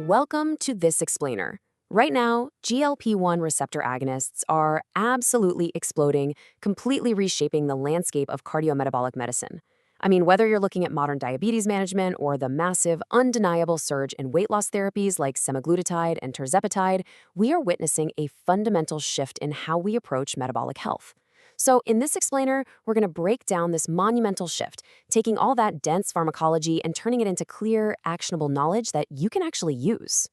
Welcome to this explainer. Right now, GLP-1 receptor agonists are absolutely exploding, completely reshaping the landscape of cardiometabolic medicine. I mean, whether you're looking at modern diabetes management or the massive, undeniable surge in weight loss therapies like Semaglutide and Tirzepatide, we are witnessing a fundamental shift in how we approach metabolic health. So in this explainer, we're going to break down this monumental shift, taking all that dense pharmacology and turning it into clear, actionable knowledge that you can actually use.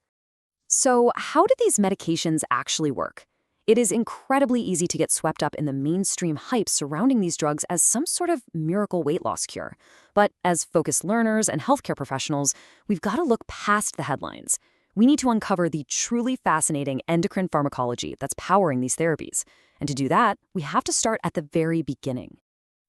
So how do these medications actually work? It is incredibly easy to get swept up in the mainstream hype surrounding these drugs as some sort of miracle weight loss cure. But as focused learners and healthcare professionals, we've got to look past the headlines. We need to uncover the truly fascinating endocrine pharmacology that's powering these therapies. And to do that, we have to start at the very beginning.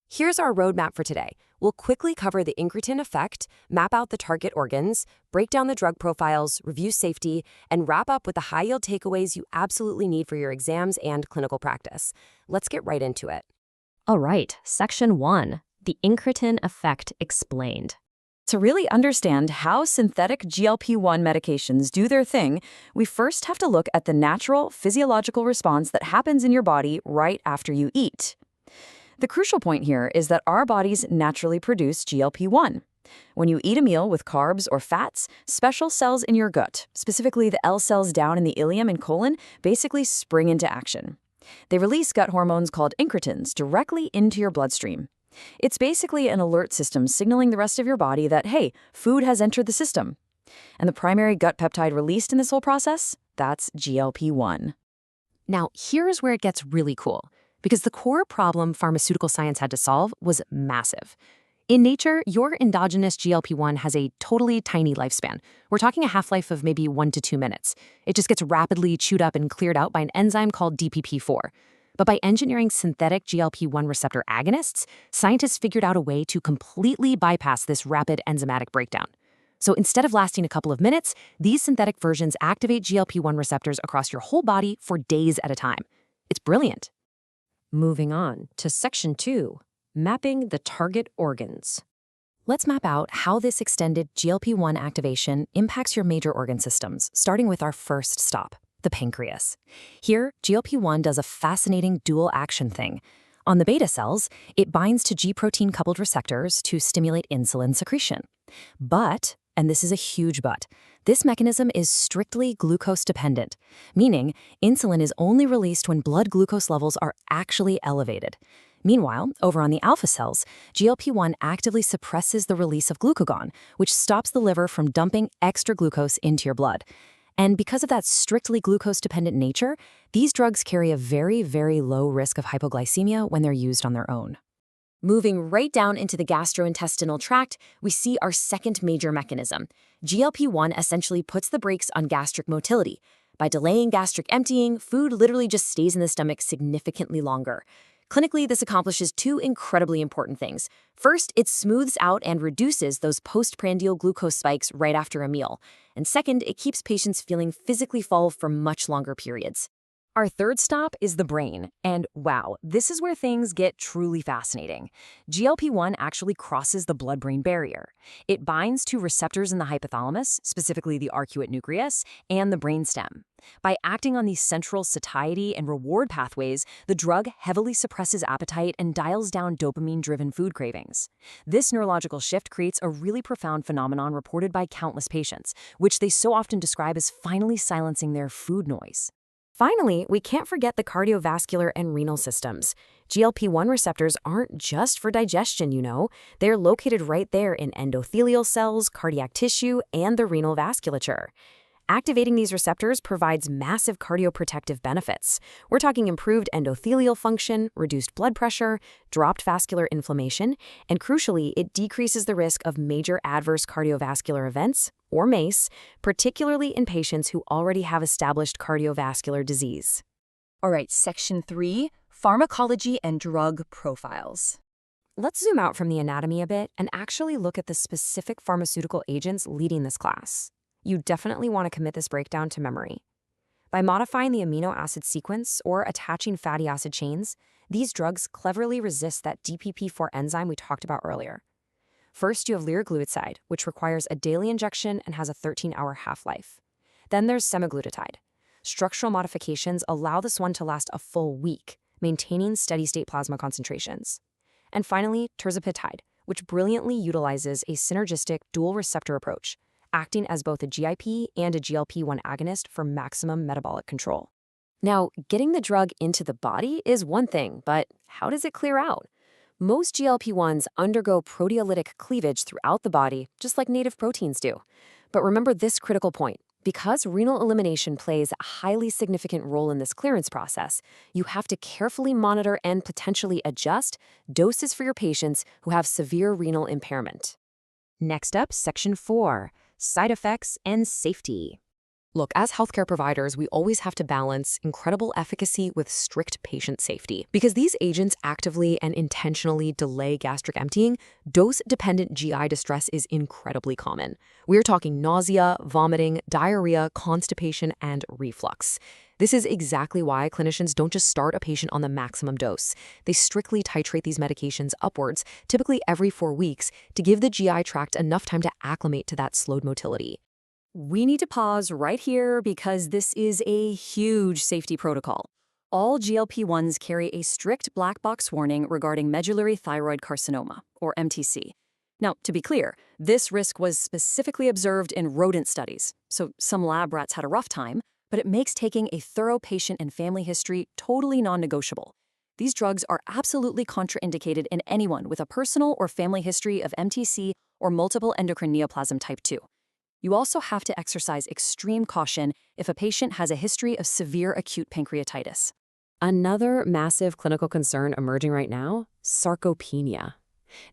Here's our roadmap for today. We'll quickly cover the incretin effect, map out the target organs, break down the drug profiles, review safety, and wrap up with the high-yield takeaways you absolutely need for your exams and clinical practice. Let's get right into it. All right, Section 1, the incretin effect explained. To really understand how synthetic GLP-1 medications do their thing, we first have to look at the natural physiological response that happens in your body right after you eat. The crucial point here is that our bodies naturally produce GLP-1. When you eat a meal with carbs or fats, special cells in your gut, specifically the L cells down in the ileum and colon, basically spring into action. They release gut hormones called incretins directly into your bloodstream. It's basically an alert system signaling the rest of your body that, hey, food has entered the system. And the primary gut peptide released in this whole process? That's GLP-1. Now, here's where it gets really cool, because the core problem pharmaceutical science had to solve was massive. In nature, your endogenous GLP-1 has a totally tiny lifespan. We're talking a half-life of maybe 1 to 2 minutes. It just gets rapidly chewed up and cleared out by an enzyme called DPP-4. But by engineering synthetic GLP-1 receptor agonists, scientists figured out a way to completely bypass this rapid enzymatic breakdown. So instead of lasting a couple of minutes, these synthetic versions activate GLP-1 receptors across your whole body for days at a time. It's brilliant. Moving on to Section 2, mapping the target organs. Let's map out how this extended GLP-1 activation impacts your major organ systems, starting with our first stop, the pancreas. Here, GLP-1 does a fascinating dual action thing. On the beta cells, it binds to G-protein-coupled receptors to stimulate insulin secretion. But, and this is a huge but, this mechanism is strictly glucose-dependent, meaning insulin is only released when blood glucose levels are actually elevated. Meanwhile, over on the alpha cells, GLP-1 actively suppresses the release of glucagon, which stops the liver from dumping extra glucose into your blood. And because of that strictly glucose-dependent nature, these drugs carry a very, very low risk of hypoglycemia when they're used on their own. Moving right down into the gastrointestinal tract, we see our second major mechanism. GLP-1 essentially puts the brakes on gastric motility. By delaying gastric emptying, food literally just stays in the stomach significantly longer. Clinically, this accomplishes two incredibly important things. First, it smooths out and reduces those postprandial glucose spikes right after a meal. And second, it keeps patients feeling physically full for much longer periods. Our third stop is the brain, and wow, this is where things get truly fascinating. GLP-1 actually crosses the blood-brain barrier. It binds to receptors in the hypothalamus, specifically the arcuate nucleus, and the brainstem. By acting on these central satiety and reward pathways, the drug heavily suppresses appetite and dials down dopamine-driven food cravings. This neurological shift creates a really profound phenomenon reported by countless patients, which they so often describe as finally silencing their food noise. Finally, we can't forget the cardiovascular and renal systems. GLP-1 receptors aren't just for digestion, you know. They're located right there in endothelial cells, cardiac tissue, and the renal vasculature. Activating these receptors provides massive cardioprotective benefits. We're talking improved endothelial function, reduced blood pressure, dropped vascular inflammation, and crucially, it decreases the risk of major adverse cardiovascular events, or MACE, particularly in patients who already have established cardiovascular disease. All right, Section 3, Pharmacology and Drug Profiles. Let's zoom out from the anatomy a bit and actually look at the specific pharmaceutical agents leading this class. You definitely want to commit this breakdown to memory. By modifying the amino acid sequence or attaching fatty acid chains, these drugs cleverly resist that DPP-4 enzyme we talked about earlier. First, you have Liraglutide, which requires a daily injection and has a 13-hour half-life. Then there's Semaglutide. Structural modifications allow this one to last a full week, maintaining steady-state plasma concentrations. And finally, Tirzepatide, which brilliantly utilizes a synergistic dual receptor approach, acting as both a GIP and a GLP-1 agonist for maximum metabolic control. Now, getting the drug into the body is one thing, but how does it clear out? Most GLP-1s undergo proteolytic cleavage throughout the body, just like native proteins do. But remember this critical point. Because renal elimination plays a highly significant role in this clearance process, you have to carefully monitor and potentially adjust doses for your patients who have severe renal impairment. Next up, Section 4, Side Effects and Safety. Look, as healthcare providers, we always have to balance incredible efficacy with strict patient safety. Because these agents actively and intentionally delay gastric emptying, dose-dependent GI distress is incredibly common. We're talking nausea, vomiting, diarrhea, constipation, and reflux. This is exactly why clinicians don't just start a patient on the maximum dose. They strictly titrate these medications upwards, typically every 4 weeks, to give the GI tract enough time to acclimate to that slowed motility. We need to pause right here because this is a huge safety protocol. All GLP-1s carry a strict black box warning regarding medullary thyroid carcinoma, or MTC. Now, to be clear, this risk was specifically observed in rodent studies, so some lab rats had a rough time, but it makes taking a thorough patient and family history totally non-negotiable. These drugs are absolutely contraindicated in anyone with a personal or family history of MTC or multiple endocrine neoplasm type 2. You also have to exercise extreme caution if a patient has a history of severe acute pancreatitis. Another massive clinical concern emerging right now, sarcopenia.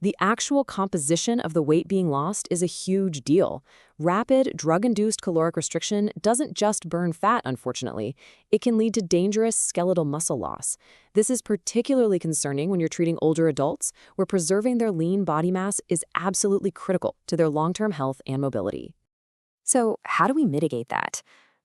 The actual composition of the weight being lost is a huge deal. Rapid, drug-induced caloric restriction doesn't just burn fat, unfortunately. It can lead to dangerous skeletal muscle loss. This is particularly concerning when you're treating older adults, where preserving their lean body mass is absolutely critical to their long-term health and mobility. So, how do we mitigate that?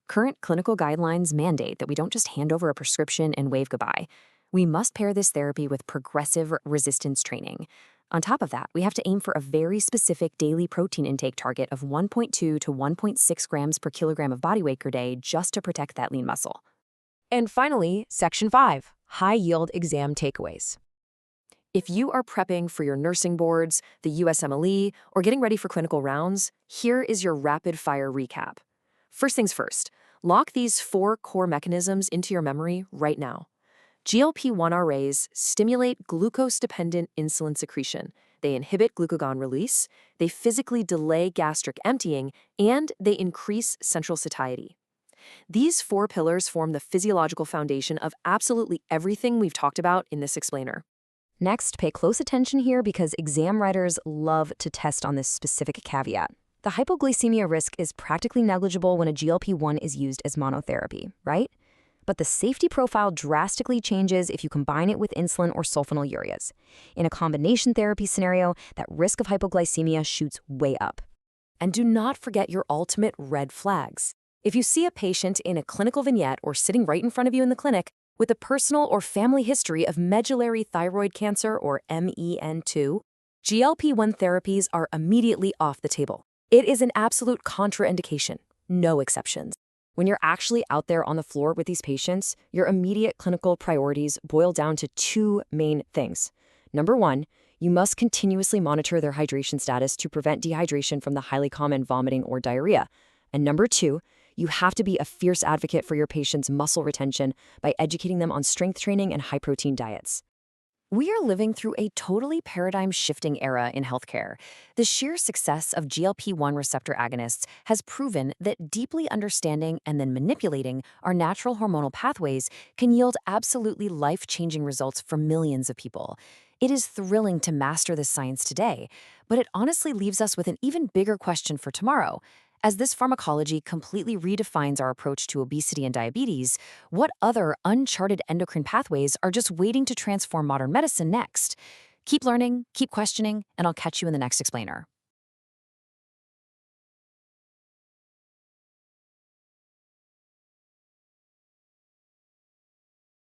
Current clinical guidelines mandate that we don't just hand over a prescription and wave goodbye. We must pair this therapy with progressive resistance training. On top of that, we have to aim for a very specific daily protein intake target of 1.2 to 1.6 grams per kilogram of body weight per day just to protect that lean muscle. And finally, Section 5, High-Yield Exam Takeaways. If you are prepping for your nursing boards, the USMLE, or getting ready for clinical rounds, here is your rapid-fire recap. First things first, lock these 4 core mechanisms into your memory right now. GLP-1 RAs stimulate glucose-dependent insulin secretion. They inhibit glucagon release, they physically delay gastric emptying, and they increase central satiety. These 4 pillars form the physiological foundation of absolutely everything we've talked about in this explainer. Next, pay close attention here because exam writers love to test on this specific caveat. The hypoglycemia risk is practically negligible when a GLP-1 is used as monotherapy, right? But the safety profile drastically changes if you combine it with insulin or sulfonylureas. In a combination therapy scenario, that risk of hypoglycemia shoots way up. And do not forget your ultimate red flags. If you see a patient in a clinical vignette or sitting right in front of you in the clinic with a personal or family history of medullary thyroid cancer or MEN2, GLP-1 therapies are immediately off the table. It is an absolute contraindication, no exceptions. When you're actually out there on the floor with these patients, your immediate clinical priorities boil down to 2 main things. Number 1, you must continuously monitor their hydration status to prevent dehydration from the highly common vomiting or diarrhea. And number 2, you have to be a fierce advocate for your patients' muscle retention by educating them on strength training and high-protein diets. We are living through a totally paradigm-shifting era in healthcare. The sheer success of GLP-1 receptor agonists has proven that deeply understanding and then manipulating our natural hormonal pathways can yield absolutely life-changing results for millions of people. It is thrilling to master this science today, but it honestly leaves us with an even bigger question for tomorrow. As this pharmacology completely redefines our approach to obesity and diabetes, what other uncharted endocrine pathways are just waiting to transform modern medicine next? Keep learning, keep questioning, and I'll catch you in the next explainer.